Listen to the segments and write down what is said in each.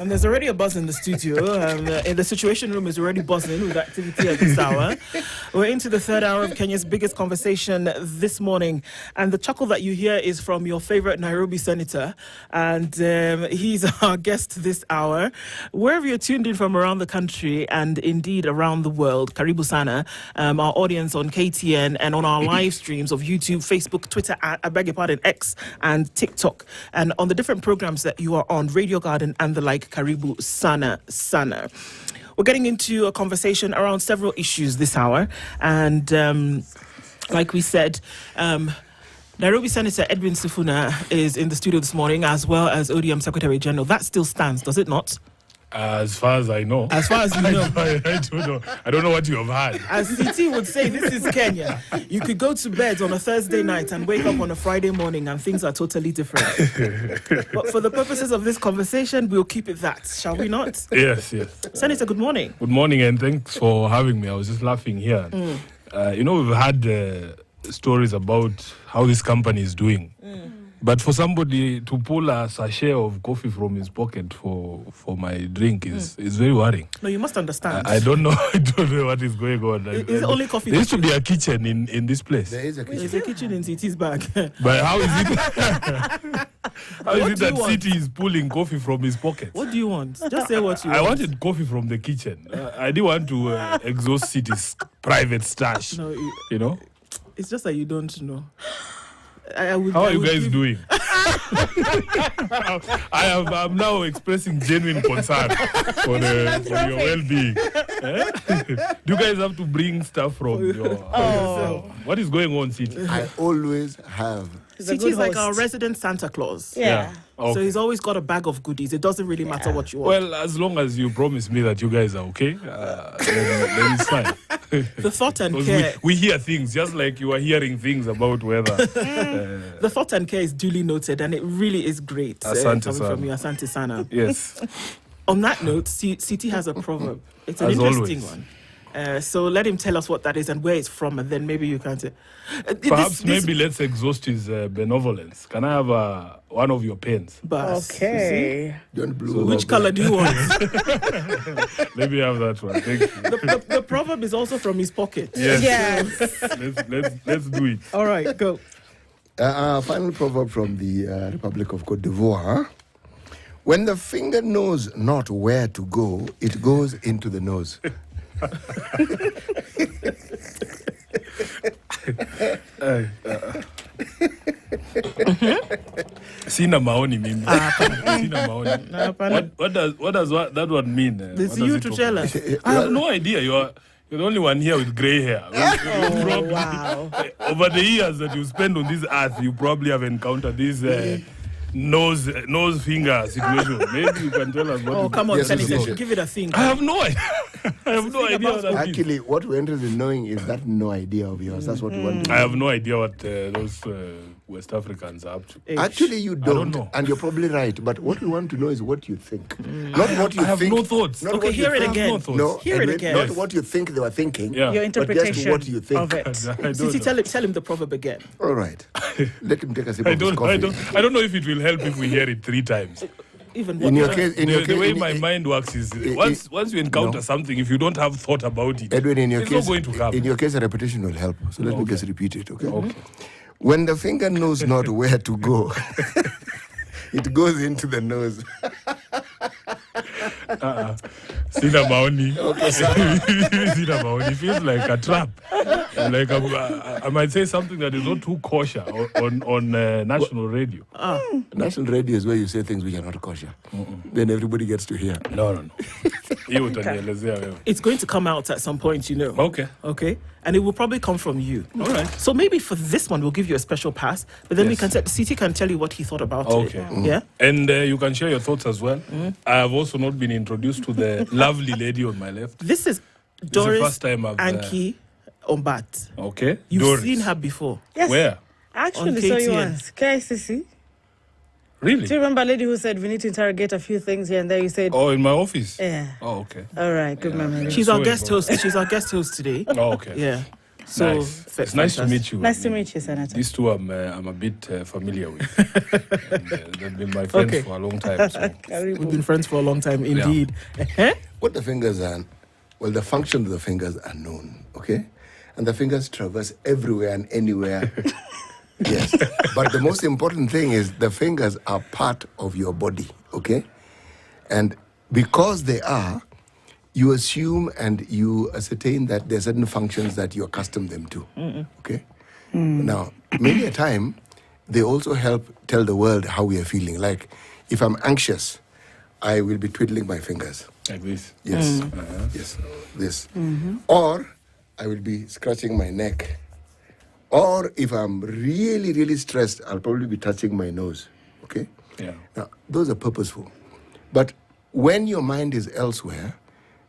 And there's already a buzz in the studio. In the Situation Room is already buzzing with activity at this hour. We're into the third hour of Kenya's biggest conversation this morning. And the chuckle that you hear is from your favorite Nairobi senator. And he's our guest this hour. Wherever you're tuned in from around the country and indeed around the world, Karibu Sana, our audience on KTN and on our live streams of YouTube, Facebook, Twitter, X and TikTok. And on the different programs that you are on, Radio Garden and the like, Karibu Sana. We're getting into a conversation around several issues this hour. And like we said, Nairobi Senator Edwin Sifuna is in the studio this morning, as well as ODM Secretary General. That still stands, does it not? As far as I know. As far as you know. I don't know. I don't know what you have had. As CT would say, this is Kenya. You could go to bed on a Thursday night and wake up on a Friday morning and things are totally different. But for the purposes of this conversation, we'll keep it that, shall we not? Yes. Senator, good morning. Good morning, and thanks for having me. I was just laughing here. We've had stories about how this company is doing. But for somebody to pull a sachet of coffee from his pocket for my drink is very worrying. No, you must understand. I don't know. I don't know what is going on. Is it only coffee? There used to be a kitchen in this place. There is a kitchen. There's a kitchen in CT's bag. But how is it? How is it that City is pulling coffee from his pocket? What do you want? Just say what you want. I wanted coffee from the kitchen. I didn't want to exhaust City's private stash. No, you know? It's just that you don't know. How are you guys doing? I'm now expressing genuine concern for your well-being. Do you guys have to bring stuff from your what is going on, City? I always have. City's like our resident Santa Claus. Yeah. Okay. So he's always got a bag of goodies. It doesn't really matter what you want. Well, as long as you promise me that you guys are okay, then it's fine. The thought and care. We hear things, just like you are hearing things about weather. The thought and care is duly noted, and it really is great. Asante coming sana. from you, Asante Sana. Yes. On that note, City has a proverb. It's an As interesting always. one. So let him tell us what that is and where it's from, and then maybe you can say. Perhaps maybe let's exhaust his benevolence. Can I have one of your pens? Okay. Don't blow. Which color do you want? Maybe have that one. Thank you. The proverb is also from his pocket. Yes. Yes. Let's do it. All right, go. Final proverb from the Republic of Cote d'Ivoire. When the finger knows not where to go, it goes into the nose. Sina maoni mimi. Sina maoni. What does that one mean? It's you to tell us. I have no idea. You're the only one here with grey hair. Probably, Wow. over the years that you spend on this earth, you probably have encountered this nose finger situation. Maybe you can tell us what. Oh, come on, Yes, Senator. yes, yes. Give it a think. I have no idea. I have no idea what that means. Actually, what we're interested in knowing is that no idea of yours. That's what we want to know. I have no idea what those West Africans are up to. Actually, you don't know. and you're probably right. But what we want to know is what you think. Not what you I have think. no thoughts. Not Okay, what you hear it think. again. No thoughts. No, Hear it Edwin, again. Not Yes. what you think they were thinking. Yeah. Your But just interpretation what you think. of it. I don't City, know. tell him the proverb again. All right. Let him take a sip I of his don't coffee. I don't know if it will help if we hear it 3 times. Even In what? your case, The way my mind works is once you encounter no. something, if you don't have thought about it, Edwin, in your it's case, not going to happen. in your case, a repetition will help. So let me Okay. just repeat it, okay? Okay. When the finger knows not where to go, it goes into the nose. Sina maoni. Sina maoni. It feels like a trap. Like I might say something that is not too kosher on national radio. National radio is where you say things which are not kosher. Then everybody gets to hear. No. Hiyo utanielezea wewe. It's going to come out at some point, you know. Okay. Okay? And it will probably come from you. All right. So maybe for this one, we'll give you a special pass, but then we Yes. can CT can tell you what he thought about Okay. it. Yeah? And you can share your thoughts as well. I have also not been introduced to the lovely lady on my left. This is the Doris first time I've, Anki Ombat. Okay. You've Doris. seen her before. Yes. Where? I actually On saw you KTN. once. KICC. Really? Do you remember a lady who said we need to interrogate a few things here and there? You said, Oh, in my office? yeah. Oh, okay. All right, good memory. She's So our guest important. host. She's our guest host today. Oh, okay. Yeah. So Nice. It's nice to meet you. Nice to meet you, Senator. These two I'm a bit familiar with. And, they've been my friends Okay. for a long time. So. We've been friends for a long time, indeed. Eh? What the fingers are, well, the function of the fingers are known, okay? And the fingers traverse everywhere and anywhere. Yes. But the most important thing is the fingers are part of your body, okay? And because they are, you assume and you ascertain that there are certain functions that you accustom them to, okay? Now, many a time, they also help tell the world how we are feeling. Like, if I'm anxious, I will be twiddling my fingers. Like this. Yes, yes, this. Or I will be scratching my neck. Or if I'm really, really stressed, I'll probably be touching my nose, okay? Yeah. Now, those are purposeful. But when your mind is elsewhere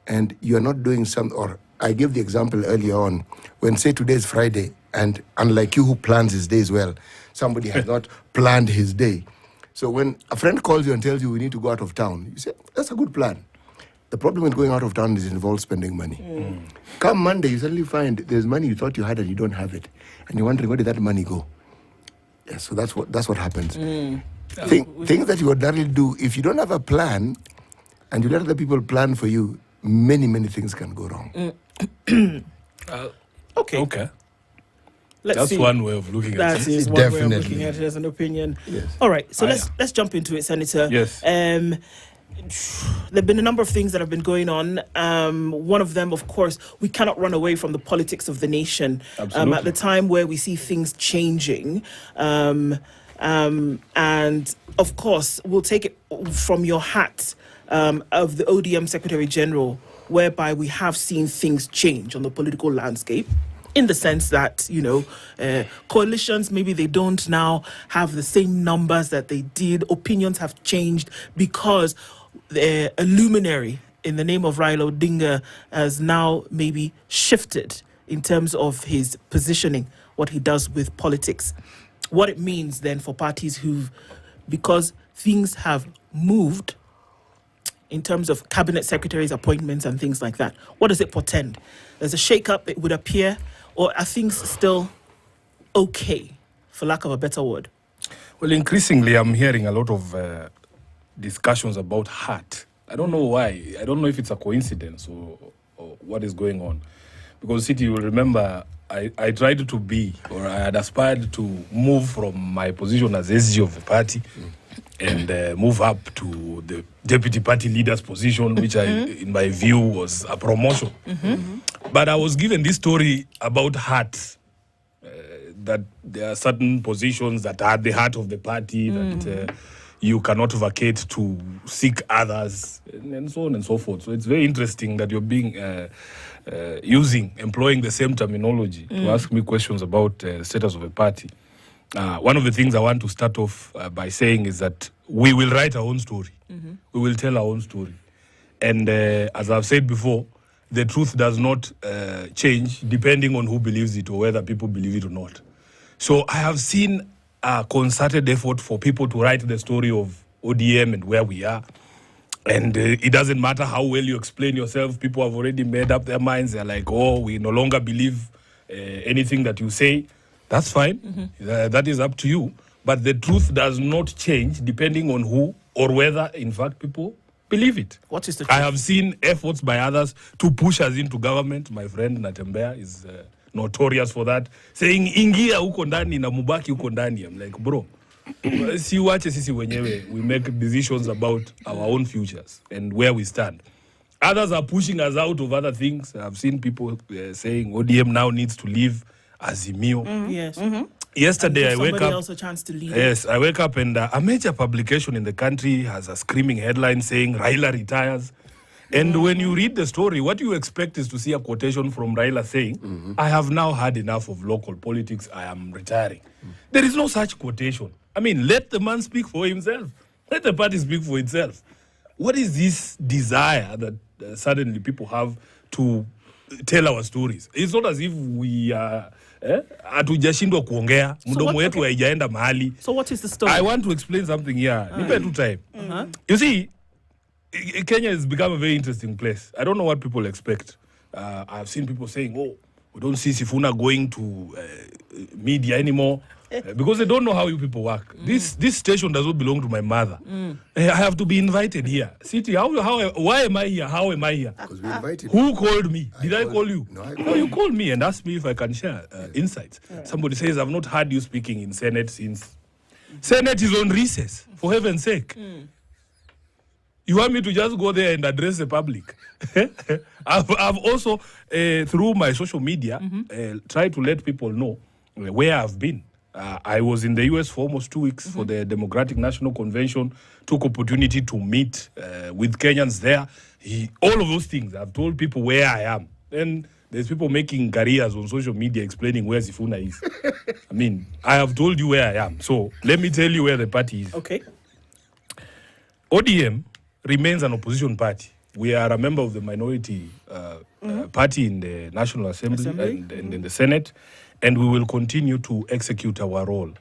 and you're not doing something, or I gave the example earlier on, when say today is Friday, and unlike you who plans his days well, somebody has not planned his day. So when a friend calls you and tells you we need to go out of town, you say, that's a good plan. The problem with going out of town is it involves spending money. Come Monday, you suddenly find there's money you thought you had and you don't have it. And you're wondering, where did that money go? Yeah, so that's what happens. Things that you ordinarily do, if you don't have a plan and you let other people plan for you, many, many things can go wrong. Okay. Let's That's see. one way of looking at That it. is one way of Definitely. looking at it as an opinion. Yes. All right, so Ah, let's jump into it, Senator. Yes. There've been a number of things that have been going on. One of them, of course, we cannot run away from the politics of the nation. Absolutely. At the time where we see things changing, and of course, we'll take it from your hat of the ODM Secretary General, whereby we have seen things change on the political landscape. In the sense that, coalitions, maybe they don't now have the same numbers that they did. Opinions have changed because a luminary in the name of Raila Odinga has now maybe shifted in terms of his positioning, what he does with politics. What it means then for parties because things have moved in terms of cabinet secretaries' appointments and things like that. What does it portend? There's a shake-up, it would appear, or are things still okay, for lack of a better word? Well, increasingly, I'm hearing a lot of discussions about heart. I don't know why. I don't know if it's a coincidence or what is going on. Because, City, you will remember, I tried to be, or I had aspired to move from my position as SG of the party and move up to the deputy party leader's position, which in my view, was a promotion. But I was given this story about heart, that there are certain positions that are the heart of the party, that you cannot vacate to seek others, and so on and so forth. So it's very interesting that you're being employing the same terminology to ask me questions about the status of a party. One of the things I want to start off by saying is that we will write our own story. We will tell our own story. And as I've said before, the truth does not change depending on who believes it or whether people believe it or not. So I have seen a concerted effort for people to write the story of ODM and where we are. And it doesn't matter how well you explain yourself. People have already made up their minds. They're like, oh, we no longer believe anything that you say. That's fine. That is up to you. But the truth does not change depending on who or whether, in fact, people believe it. What is the I truth? have seen efforts by others to push us into government. My friend Natembea is notorious for that, saying, ingia huko ndani na mubaki huko ndani. I'm like, bro, si wache sisi wenyewe. We make decisions about our own futures and where we stand. Others are pushing us out of other things. I've seen people saying ODM now needs to leave Azimio. Yes. Yesterday, I wake Somebody up. else a chance to lead. Yes, I wake up and a major publication in the country has a screaming headline saying Raila retires. And when you read the story, what you expect is to see a quotation from Raila saying, I have now had enough of local politics, I am retiring. There is no such quotation. I mean, let the man speak for himself. Let the party speak for itself. What is this desire that suddenly people have to tell our stories? It's not as if we are hatujashindwa kuongea, mdomo wetu haijaenda mahali. So what is the story? I want to explain something here. Nipe tu time. You see, Kenya has become a very interesting place. I don't know what people expect. I've seen people saying, oh, We don't see Sifuna going to media anymore. Because they don't know how you people work. This station does not belong to my mother. I have to be invited here. City, why am I here? How am I here? Because we invited Who called me? Did I called- call you? No, I No, called you you. called me and asked me if I can share insights. Somebody says, I've not heard you speaking in Senate since. Senate is on recess, for heaven's sake. You want me to just go there and address the public? I've also, through my social media, tried to let people know where I've been. I was in the US for almost 2 weeks for the Democratic National Convention, took opportunity to meet with Kenyans there. All of those things, I've told people where I am. And there's people making careers on social media explaining where Sifuna is. I mean, I have told you where I am. So let me tell you where the party is. Okay. ODM remains an opposition party. We are a member of the minority party in the National Assembly. And in the Senate, and we will continue to execute our role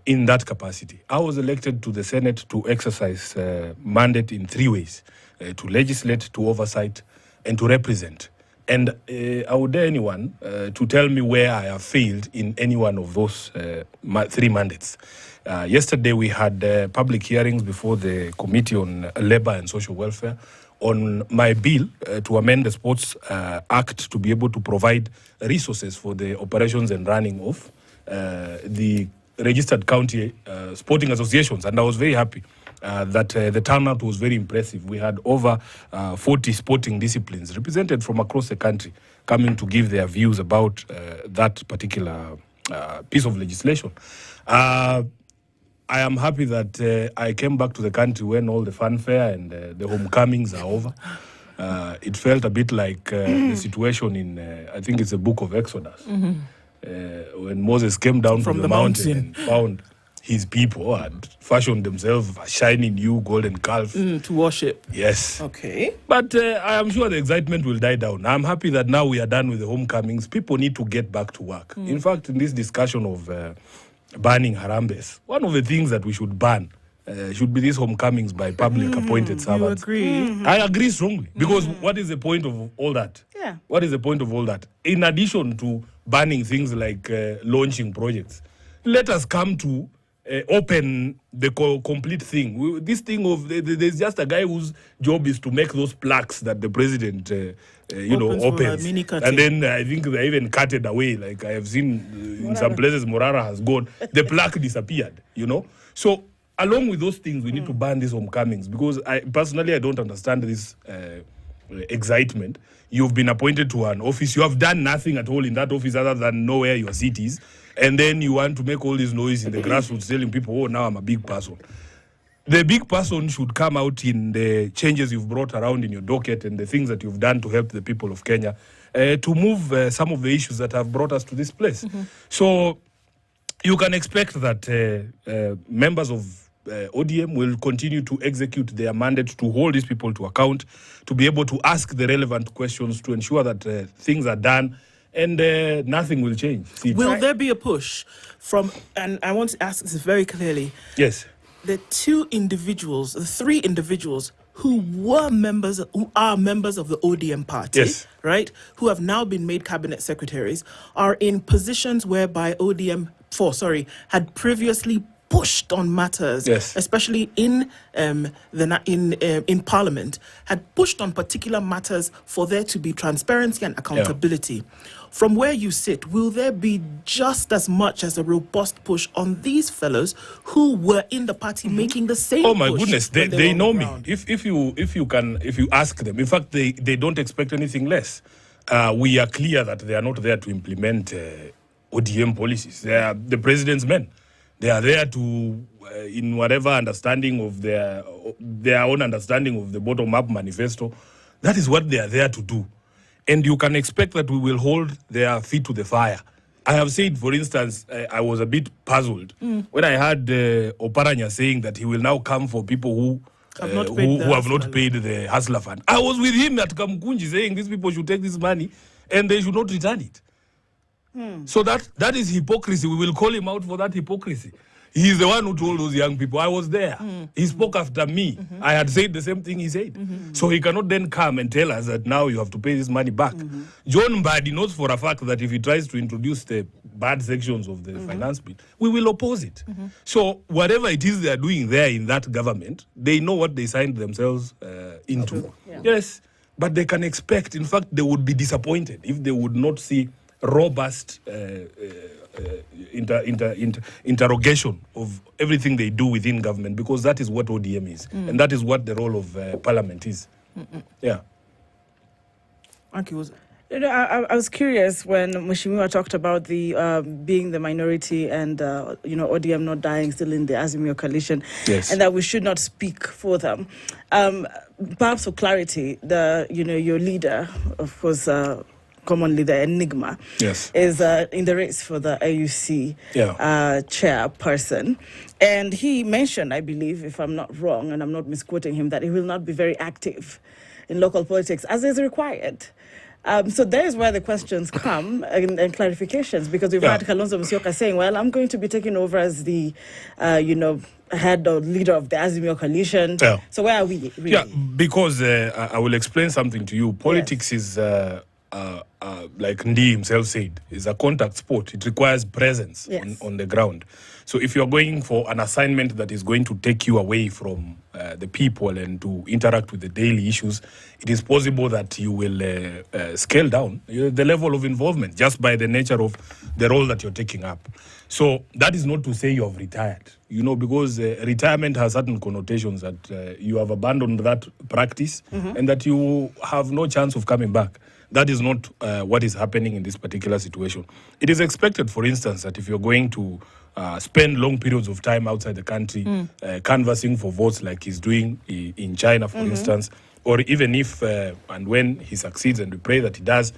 in that capacity. I was elected to the Senate to exercise mandate in 3 ways: to legislate, to oversight, and to represent. And I would dare anyone to tell me where I have failed in any one of those 3 mandates. Yesterday we had public hearings before the Committee on Labour and Social Welfare on my bill to amend the Sports Act to be able to provide resources for the operations and running of the registered county sporting associations. And I was very happy that the turnout was very impressive. We had over 40 sporting disciplines represented from across the country coming to give their views about that particular piece of legislation. I am happy that I came back to the country when all the fanfare and the homecomings are over. It felt a bit like the situation in, I think it's the book of Exodus, when Moses came down from the mountain and found his people had fashioned themselves a shiny new golden calf. To worship. Yes. Okay. But I am sure the excitement will die down. I'm happy that now we are done with the homecomings. People need to get back to work. In fact, in this discussion of banning Harambes, one of the things that we should ban should be these homecomings by public appointed servants. You agree? I agree strongly. Because what is the point of all that? Yeah. What is the point of all that? In addition to banning things like launching projects, let us come to open the complete thing. This thing of there's just a guy whose job is to make those plaques that the president Opens for a opens, mini cutting. and then I think they even cut it away. Like I have seen in some places, Morara has gone. The plaque disappeared. So along with those things, we need to ban these homecomings, because I don't understand this excitement. You've been appointed to an office. You have done nothing at all in that office other than know where your seat is. And then you want to make all this noise in the grassroots telling people, oh, now I'm a big person. The big person should come out in the changes you've brought around in your docket and the things that you've done to help the people of Kenya to move some of the issues that have brought us to this place. So you can expect that members of ODM will continue to execute their mandate to hold these people to account, to be able to ask the relevant questions, to ensure that things are done, and nothing will change. Will there be a push from, and I want to ask this very clearly, Yes. the 3 individuals who are members of the ODM party, Yes. right, who have now been made cabinet secretaries, are in positions whereby ODM had previously pushed on matters, Yes. especially in Parliament, had pushed on particular matters for there to be transparency and accountability. From where you sit, will there be just as much as a robust push on these fellows who were in the party making the same? Oh my push goodness, when they were on know the me. ground? If you ask them, in fact, they don't expect anything less. We are clear that they are not there to implement ODM policies. They are the president's men. They are there to, in whatever understanding of their own understanding of the bottom-up manifesto. That is what they are there to do. And you can expect that we will hold their feet to the fire. I have said, for instance, I was a bit puzzled when I heard Oparanya saying that he will now come for people who Have not paid the have hustler not paid the hustler fund. I was with him at Kamkunji saying these people should take this money and they should not return it. So that is hypocrisy. We will call him out for that hypocrisy. He's the one who told those young people, I was there. He spoke after me. I had said the same thing he said. So he cannot then come and tell us that now you have to pay this money back. John Mbadi knows for a fact that if he tries to introduce the bad sections of the finance bill, we will oppose it. So whatever it is they are doing there in that government, they know what they signed themselves into. Yes, but they can expect, in fact, they would be disappointed if they would not see robust interrogation of everything they do within government, because that is what ODM is, and that is what the role of parliament is. Yeah. Thank you. You know, I was curious when Mheshimiwa talked about the being the minority and ODM not dying still in the Aimo Coalition, Yes. and that we should not speak for them. Perhaps for clarity, your leader, of course, commonly the Enigma, Yes. is in the race for the AUC chairperson. And he mentioned, I believe, if I'm not wrong, and I'm not misquoting him, that he will not be very active in local politics, as is required. So there's where the questions come and clarifications, because we've had Kalonzo Musyoka saying, well, I'm going to be taking over as the, head or leader of the Aimo Coalition. Yeah. So where are we, really? Yeah, because I will explain something to you. Politics is, like Ndi himself said, is a contact sport. It requires presence on the ground. So if you're going for an assignment that is going to take you away from the people and to interact with the daily issues, it is possible that you will scale down the level of involvement just by the nature of the role that you're taking up. So that is not to say you have retired, because retirement has certain connotations that you have abandoned that practice and that you have no chance of coming back. That is not what is happening in this particular situation. It is expected, for instance, that if you're going to spend long periods of time outside the country, canvassing for votes like he's doing in China, for instance, or even if and when he succeeds, and we pray that he does,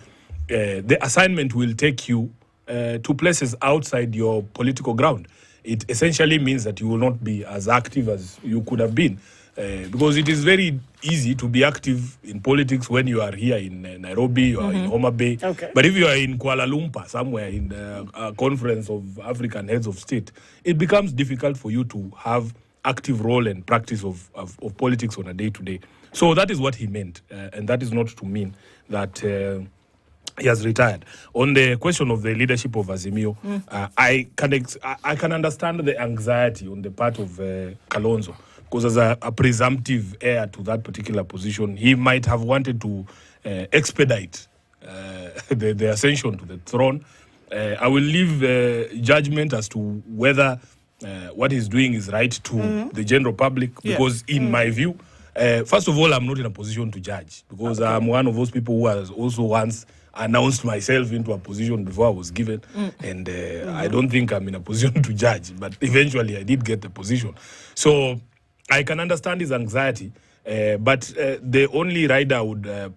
the assignment will take you to places outside your political ground. It essentially means that you will not be as active as you could have been. Because it is very easy to be active in politics when you are here in Nairobi or in Homa Bay. Okay. But if you are in Kuala Lumpur, somewhere in a conference of African heads of state, it becomes difficult for you to have active role and practice of politics on a day-to-day. So that is what he meant. And that is not to mean that he has retired. On the question of the leadership of Azimio, I can understand the anxiety on the part of Kalonzo. Because as a presumptive heir to that particular position, he might have wanted to expedite the ascension to the throne. I will leave judgment as to whether what he's doing is right to the general public, because in my view, first of all, I'm not in a position to judge, because I'm one of those people who has also once announced myself into a position before I was given, and I don't think I'm in a position to judge, but eventually I did get the position. So I can understand his anxiety, but the only rider I would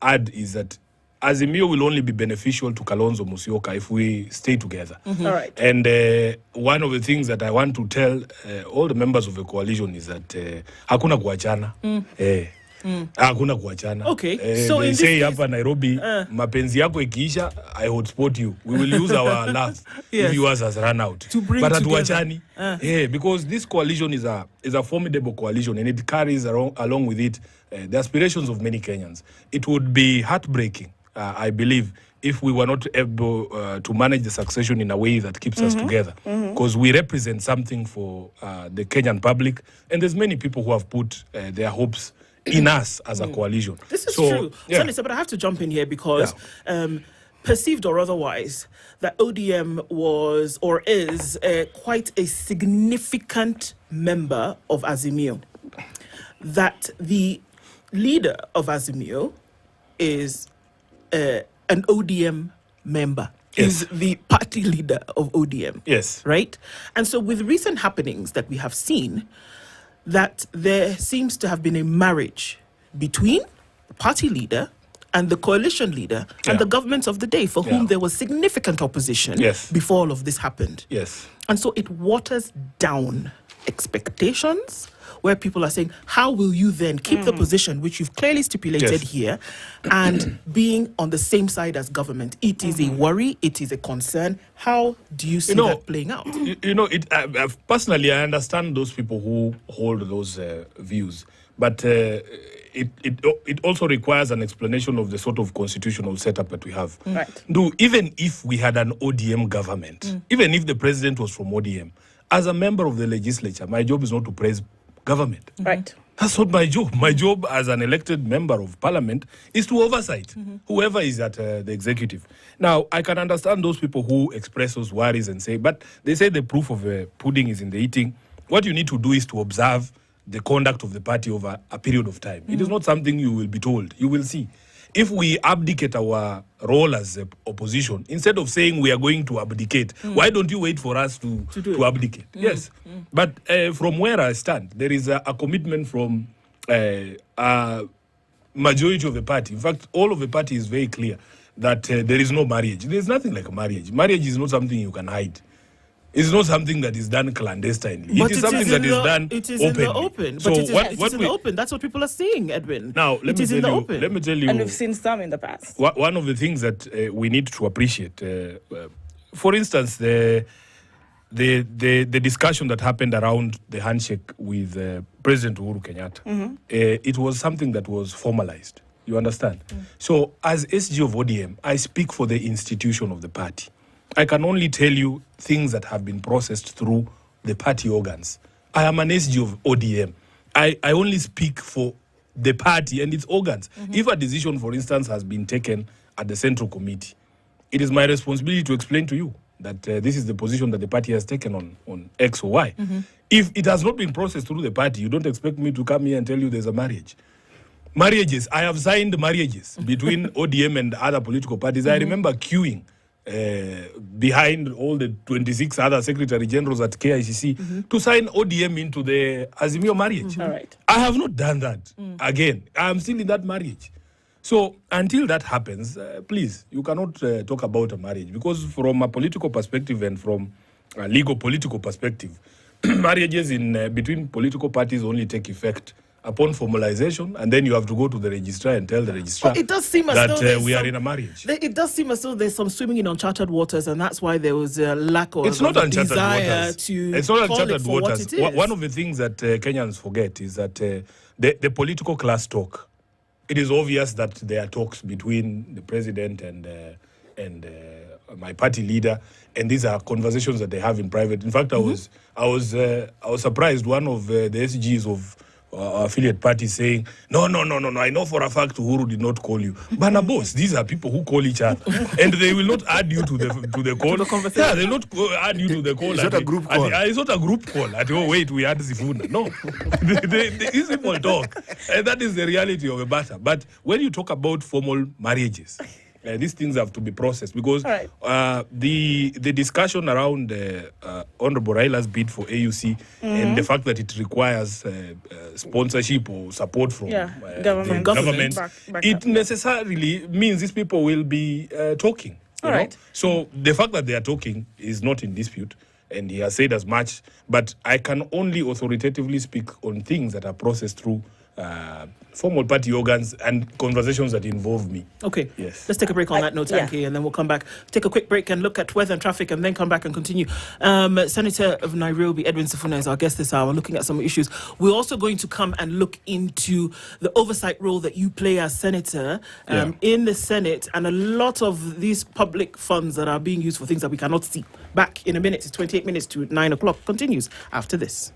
add is that Azimio will only be beneficial to Kalonzo Musyoka if we stay together. All right. And one of the things that I want to tell all the members of the coalition is that hakuna kuachana. Hakuna kuachana. Okay. So they in say this hapa Nairobi, mapenzi yako ikiisha, I hotspot you. We will use our laugh if yours has run out. To bring but together. hatuachani. Because this coalition is a formidable coalition, and it carries along with it the aspirations of many Kenyans. It would be heartbreaking, I believe, if we were not able to manage the succession in a way that keeps us together. Because we represent something for the Kenyan public, and there's many people who have put their hopes in us as a coalition. This is true. Yeah. Sonny, but I have to jump in here because perceived or otherwise, that ODM was or is quite a significant member of Azimio. That the leader of Azimio is an ODM member. Yes. Is the party leader of ODM. Yes. Right? And so with recent happenings that we have seen, that there seems to have been a marriage between the party leader and the coalition leader and the governments of the day, for whom there was significant opposition before all of this happened. Yes. And so it waters down expectations, where people are saying, how will you then keep the position which you've clearly stipulated here and being on the same side as government? It is a worry, it is a concern. How do you see that playing out? Personally, I understand those people who hold those views, but it also requires an explanation of the sort of constitutional setup that we have. Right. Even if we had an ODM government, even if the president was from ODM, as a member of the legislature, my job is not to praise government. Right. That's not my job. My job as an elected member of parliament is to oversight whoever is at the executive. Now, I can understand those people who express those worries and say, but they say the proof of pudding is in the eating. What you need to do is to observe the conduct of the party over a period of time. It is not something you will be told. You will see. If we abdicate our role as opposition, instead of saying we are going to abdicate, why don't you wait for us to abdicate? Yes. But from where I stand, there is a commitment from majority of the party. In fact, all of the party is very clear that there is no marriage. There is nothing like a marriage. Marriage is not something you can hide. It's not something that is done clandestinely. But it is something that is done It is openly. in the open. So But it is in the open. That's what people are saying, Edwin. Now, let me tell you. And we've seen some in the past. One of the things that we need to appreciate, for instance, the discussion that happened around the handshake with President Uhuru Kenyatta, it was something that was formalized. You understand? So, as SG of ODM, I speak for the institution of the party. I can only tell you things that have been processed through the party organs. I am an SG of ODM. I only speak for the party and its organs. If a decision, for instance, has been taken at the Central Committee, it is my responsibility to explain to you that this is the position that the party has taken on X or Y. If it has not been processed through the party, you don't expect me to come here and tell you there's a marriage. Marriages, I have signed marriages between ODM and other political parties. I remember queuing behind all the 26 other secretary generals at KICC to sign ODM into the Azimio marriage. All right. I have not done that. Again, I am still in that marriage. So until that happens, please, you cannot talk about a marriage, because from a political perspective and from a legal political perspective, marriages in between political parties only take effect upon formalization, and then you have to go to the registrar and tell the registrar it does seem as that though we are in a marriage. It does seem as though there's some swimming in uncharted waters, and that's why there was a lack of It's not uncharted desire waters. to It's not call uncharted it for waters. what it is. One of the things that Kenyans forget is that the political class talk. It is obvious that there are talks between the president and my party leader, and these are conversations that they have in private. In fact, I was surprised. One of the SGs of affiliate parties saying, no, I know for a fact Uhuru did not call you. Bana boss, these are people who call each other, and they will not add you to the call. To the conversation. Yeah, they will not add you to the call. It's not a group call. It's not a group call. Wait, we had Sifuna. No, these people talk, and that is the reality of the matter. But when you talk about formal marriages, these things have to be processed, because the discussion around Honorable Raila's bid for AUC and the fact that it requires sponsorship or support from the government, it necessarily means these people will be talking. All right. So the fact that they are talking is not in dispute, and he has said as much, but I can only authoritatively speak on things that are processed through formal party organs and conversations that involve me. Okay. Yes. Let's take a break on that note, Anki, and then we'll come back. Take a quick break and look at weather and traffic, and then come back and continue. Senator of Nairobi, Edwin Sifuna, is our guest this hour, looking at some issues. We're also going to come and look into the oversight role that you play as senator in the Senate, and a lot of these public funds that are being used for things that we cannot see. Back in a minute. It's 28 minutes to 9 o'clock. Continues after this.